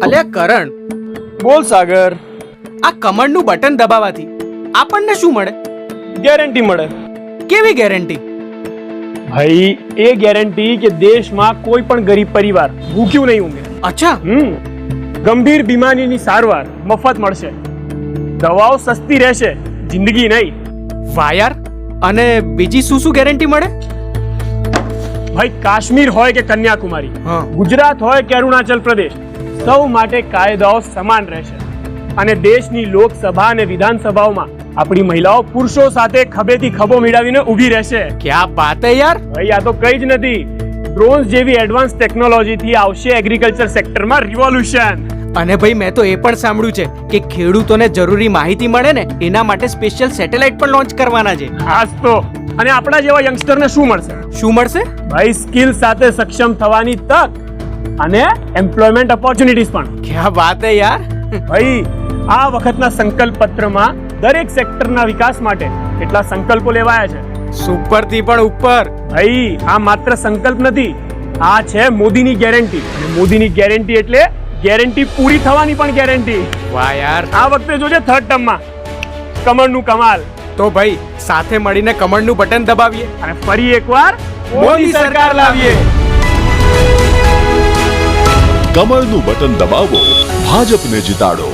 અલ્યા કરણ, બોલ સાગર. આ કમળનું બટન દબાવવાથી આપણને શું મળે? ગેરંટી મળે. કેવી ગેરંટી? ભાઈ એ ગેરંટી કે દેશમાં કોઈ પણ ગરીબ પરિવાર ભૂખ્યું નહીં ઊંઘે. અચ્છા, ગંભીર બીમારીની સારવાર મફત મળશે, દવાઓ સસ્તી રહેશે, જિંદગી નહીં. વાહ યાર. અને બીજી શું શું ગેરંટી મળે? ભાઈ કાશ્મીર હોય કે કન્યાકુમારી, હા. ગુજરાત હોય કે અરુણાચલ પ્રદેશ, સૌ માટે કાયદાઓ સમાન રહેશે. અને દેશની લોકસભા અને વિધાનસભાઓમાં આપણી મહિલાઓ પુરુષો સાથે ખભેથી ખભો મિલાવીને ઊભી રહેશે. ક્યાં બાત હે યાર. ભાઈ આ તો કઈ જ નથી, ડ્રોન્સ જેવી એડવાન્સ ટેકનોલોજીથી આવશે એગ્રીકલ્ચર સેક્ટરમાં રિવોલ્યુશન. અને ભાઈ મેં તો એ પણ સાંભળ્યું છે કે ખેડૂતોને જરૂરી માહિતી મળે ને એના માટે સ્પેશિયલ સેટેલાઇટ પણ લોન્ચ કરવાના છે. ખાસ તો અને આપણા જેવા યંગસ્ટરને શું મળશે? શું મળશે? ભાઈ સ્કિલ સાથે સક્ષમ થવાની તક અને એમ્પ્લોયમેન્ટ ઓપોર્ચ્યુનિટીઝ પણ. ક્યાં વાત હે યાર. ભાઈ આ વખતના સંકલ્પ પત્રમાં દરેક સેક્ટરના વિકાસ માટે કેટલા સંકલ્પો લેવાયા છે. સુપર થી પણ ઉપર. ભાઈ આ માત્ર સંકલ્પ નથી, આ છે મોદીની ગેરંટી. અને મોદીની ગેરંટી એટલે ગેરંટી પૂરી થવાની પણ ગેરંટી. વાહ યાર. આ વખતે જોજે થર્ડ ટર્મમાં કમળનું કમાલ. તો ભાઈ સાથે મળીને કમળનું બટન દબાવીએ અને ફરી એકવાર મોદી સરકાર લાવીએ. કમળનું બટન દબાવો, ભાજપને જીતાડો.